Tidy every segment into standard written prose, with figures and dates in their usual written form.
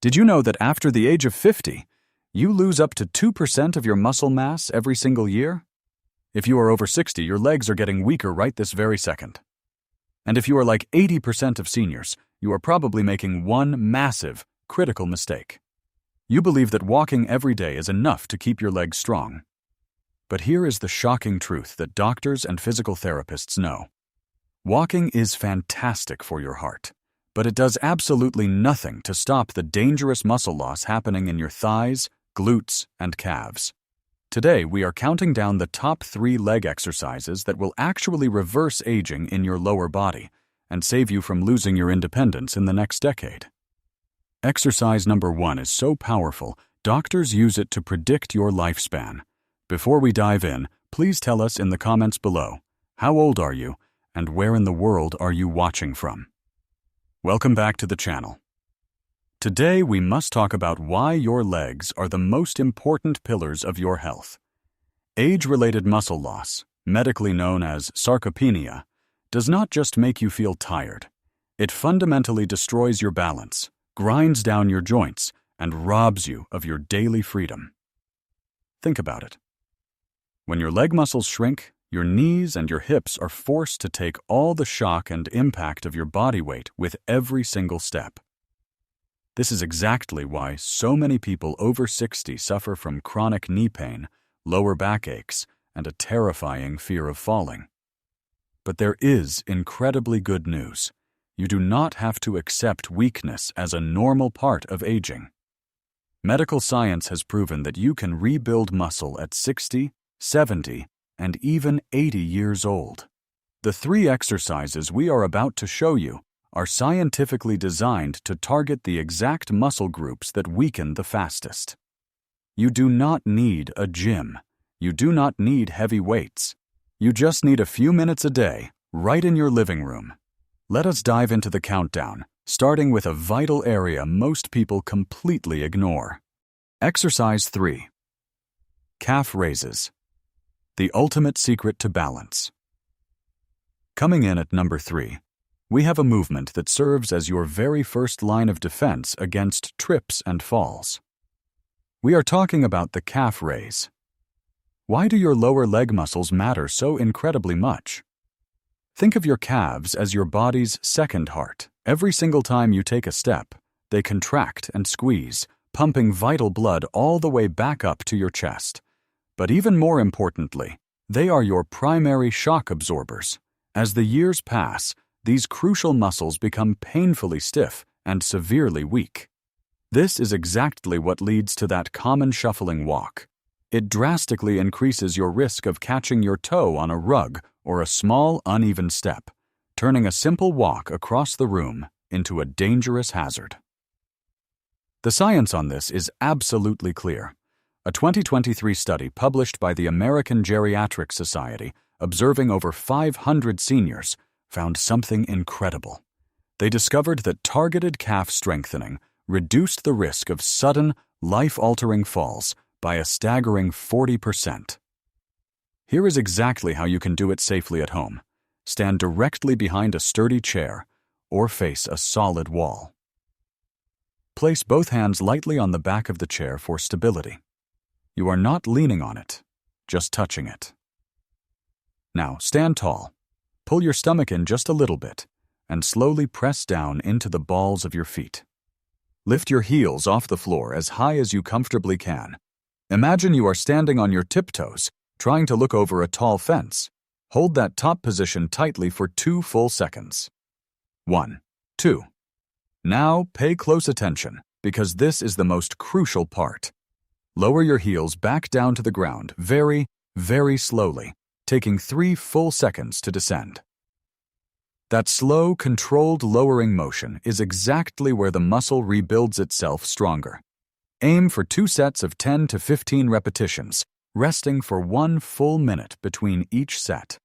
Did you know that after the age of 50, you lose up to 2% of your muscle mass every single year? If you are over 60, your legs are getting weaker right this very second. And if you are like 80% of seniors, you are probably making one massive, critical mistake. You believe that walking every day is enough to keep your legs strong. But here is the shocking truth that doctors and physical therapists know. Walking is fantastic for your heart, but it does absolutely nothing to stop the dangerous muscle loss happening in your thighs, glutes, and calves. Today, we are counting down the top 3 leg exercises that will actually reverse aging in your lower body and save you from losing your independence in the next decade. Exercise number 1 is so powerful, doctors use it to predict your lifespan. Before we dive in, please tell us in the comments below, how old are you and where in the world are you watching from? Welcome back to the channel. Today, we must talk about why your legs are the most important pillars of your health. Age-related muscle loss, medically known as sarcopenia, does not just make you feel tired. It fundamentally destroys your balance, grinds down your joints, and robs you of your daily freedom. Think about it. When your leg muscles shrink, your knees and your hips are forced to take all the shock and impact of your body weight with every single step. This is exactly why so many people over 60 suffer from chronic knee pain, lower back aches, and a terrifying fear of falling. But there is incredibly good news. You do not have to accept weakness as a normal part of aging. Medical science has proven that you can rebuild muscle at 60, 70, and even 80 years old. The 3 exercises we are about to show you are scientifically designed to target the exact muscle groups that weaken the fastest. You do not need a gym. You do not need heavy weights. You just need a few minutes a day, right in your living room. Let us dive into the countdown, starting with a vital area most people completely ignore. Exercise 3. Calf raises. The ultimate secret to balance. Coming in at number 3, we have a movement that serves as your very first line of defense against trips and falls. We are talking about the calf raise. Why do your lower leg muscles matter so incredibly much? Think of your calves as your body's second heart. Every single time you take a step, they contract and squeeze, pumping vital blood all the way back up to your chest. But even more importantly, they are your primary shock absorbers. As the years pass, these crucial muscles become painfully stiff and severely weak. This is exactly what leads to that common shuffling walk. It drastically increases your risk of catching your toe on a rug or a small, uneven step, turning a simple walk across the room into a dangerous hazard. The science on this is absolutely clear. A 2023 study published by the American Geriatric Society, observing over 500 seniors, found something incredible. They discovered that targeted calf strengthening reduced the risk of sudden, life-altering falls by a staggering 40%. Here is exactly how you can do it safely at home. Stand directly behind a sturdy chair or face a solid wall. Place both hands lightly on the back of the chair for stability. You are not leaning on it, just touching it. Now, stand tall. Pull your stomach in just a little bit and slowly press down into the balls of your feet. Lift your heels off the floor as high as you comfortably can. Imagine you are standing on your tiptoes, trying to look over a tall fence. Hold that top position tightly for 2 full seconds. 1, 2. Now pay close attention, because this is the most crucial part. Lower your heels back down to the ground very, very slowly, taking 3 full seconds to descend. That slow, controlled lowering motion is exactly where the muscle rebuilds itself stronger. Aim for 2 sets of 10 to 15 repetitions, resting for 1 full minute between each set.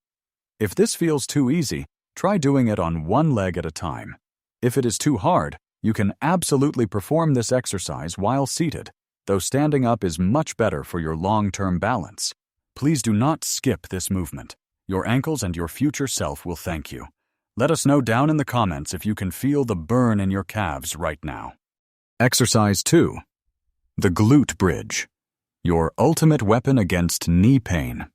If this feels too easy, try doing it on 1 leg at a time. If it is too hard, you can absolutely perform this exercise while seated, though standing up is much better for your long-term balance. Please do not skip this movement. Your ankles and your future self will thank you. Let us know down in the comments if you can feel the burn in your calves right now. Exercise 2. The glute bridge. Your ultimate weapon against knee pain.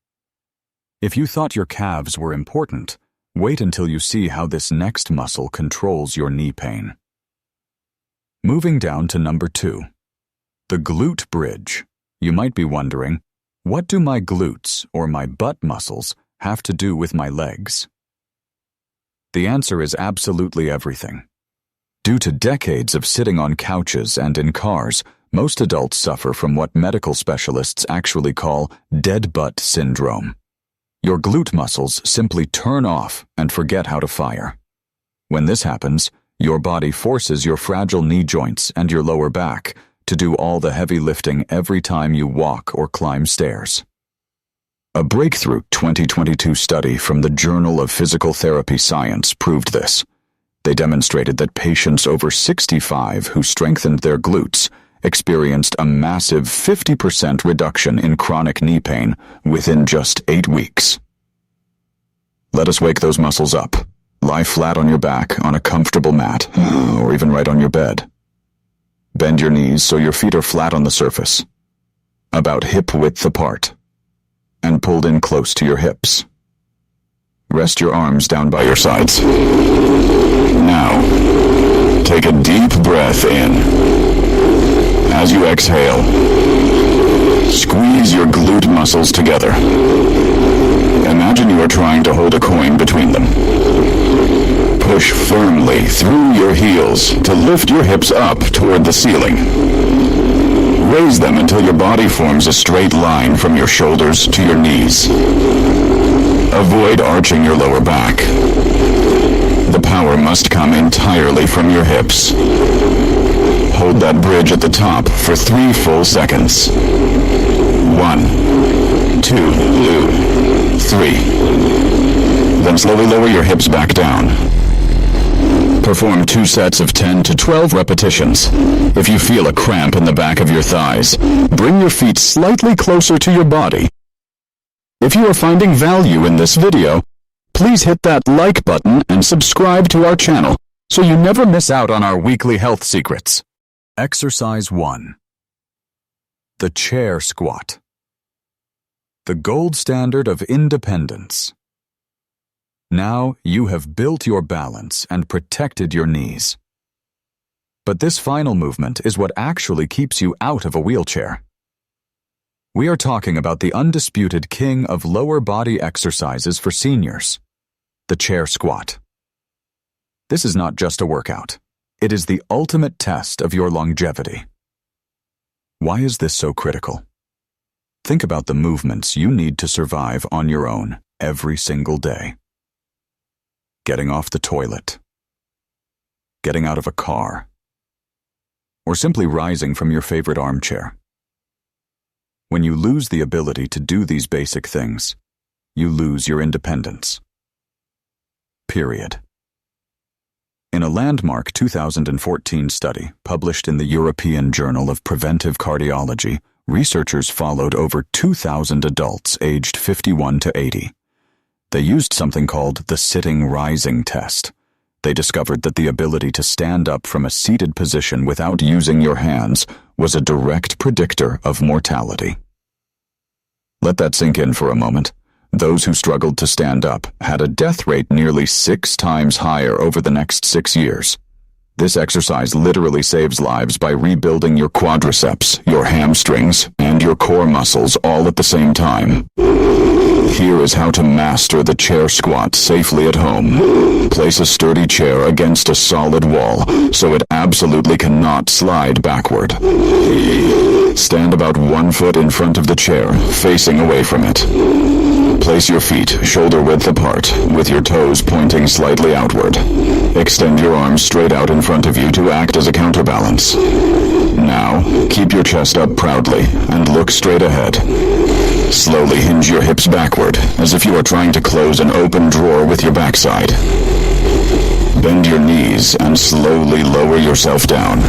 If you thought your calves were important, wait until you see how this next muscle controls your knee pain. Moving down to number 2. The glute bridge. You might be wondering, what do my glutes, or my butt muscles, have to do with my legs? The answer is absolutely everything. Due to decades of sitting on couches and in cars, most adults suffer from what medical specialists actually call dead butt syndrome. Your glute muscles simply turn off and forget how to fire. When this happens, your body forces your fragile knee joints and your lower back to do all the heavy lifting every time you walk or climb stairs. A breakthrough 2022 study from the Journal of Physical Therapy Science proved this. They demonstrated that patients over 65 who strengthened their glutes experienced a massive 50% reduction in chronic knee pain within just 8 weeks. Let us wake those muscles up. Lie flat on your back on a comfortable mat, or even right on your bed. Bend your knees so your feet are flat on the surface, about hip width apart, and pulled in close to your hips. Rest your arms down by your sides. Now, take a deep breath in. As you exhale, squeeze your glute muscles together. Imagine you are trying to hold a coin between them. Push firmly through your heels to lift your hips up toward the ceiling. Raise them until your body forms a straight line from your shoulders to your knees. Avoid arching your lower back. The power must come entirely from your hips. Hold that bridge at the top for 3 full seconds. 1, 2, 3. Then slowly lower your hips back down. Perform 2 sets of 10 to 12 repetitions. If you feel a cramp in the back of your thighs, bring your feet slightly closer to your body. If you are finding value in this video, please hit that like button and subscribe to our channel so you never miss out on our weekly health secrets. Exercise 1. The chair squat. The gold standard of independence. Now you have built your balance and protected your knees. But this final movement is what actually keeps you out of a wheelchair. We are talking about the undisputed king of lower body exercises for seniors, the chair squat. This is not just a workout. It is the ultimate test of your longevity. Why is this so critical? Think about the movements you need to survive on your own every single day. Getting off the toilet, getting out of a car, or simply rising from your favorite armchair. When you lose the ability to do these basic things, you lose your independence. Period. In a landmark 2014 study published in the European Journal of Preventive Cardiology, researchers followed over 2,000 adults aged 51 to 80. They used something called the sitting-rising test. They discovered that the ability to stand up from a seated position without using your hands was a direct predictor of mortality. Let that sink in for a moment. Those who struggled to stand up had a death rate nearly 6 times higher over the next 6 years. This exercise literally saves lives by rebuilding your quadriceps, your hamstrings, and your core muscles all at the same time. Here is how to master the chair squat safely at home. Place a sturdy chair against a solid wall so it absolutely cannot slide backward. Stand about 1 foot in front of the chair, facing away from it. Place your feet shoulder width apart, with your toes pointing slightly outward. Extend your arms straight out in front of you to act as a counterbalance. Now, keep your chest up proudly and look straight ahead. Slowly hinge your hips backward, as if you are trying to close an open drawer with your backside. Bend your knees and slowly lower yourself down.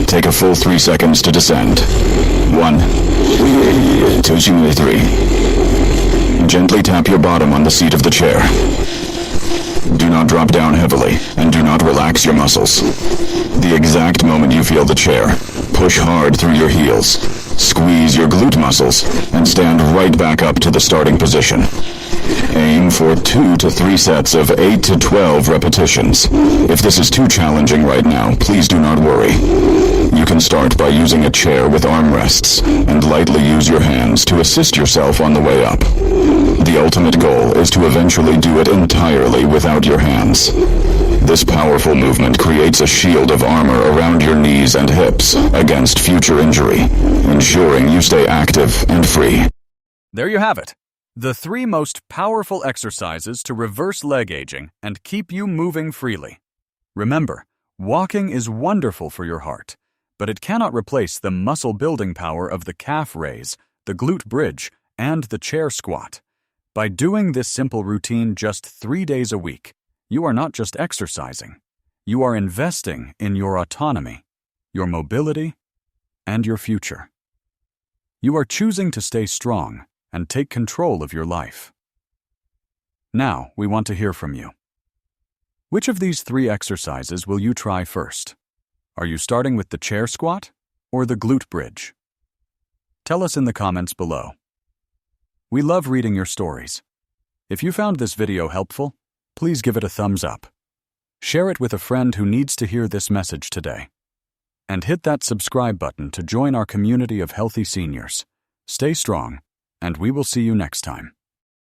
Take a full 3 seconds to descend. 1, 2, 3. Gently tap your bottom on the seat of the chair. Do not drop down heavily, and do not relax your muscles. The exact moment you feel the chair, push hard through your heels, squeeze your glute muscles, and stand right back up to the starting position. Aim for 2 to 3 sets of 8 to 12 repetitions. If this is too challenging right now, please do not worry. You can start by using a chair with armrests, and lightly use your hands to assist yourself on the way up. The ultimate goal is to eventually do it entirely without your hands. This powerful movement creates a shield of armor around your knees and hips against future injury, ensuring you stay active and free. There you have it. The 3 most powerful exercises to reverse leg aging and keep you moving freely. Remember, walking is wonderful for your heart, but it cannot replace the muscle-building power of the calf raise, the glute bridge, and the chair squat. By doing this simple routine just 3 days a week, you are not just exercising. You are investing in your autonomy, your mobility, and your future. You are choosing to stay strong and take control of your life. Now, we want to hear from you. Which of these 3 exercises will you try first? Are you starting with the chair squat or the glute bridge? Tell us in the comments below. We love reading your stories. If you found this video helpful, please give it a thumbs up. Share it with a friend who needs to hear this message today. And hit that subscribe button to join our community of healthy seniors. Stay strong, and we will see you next time.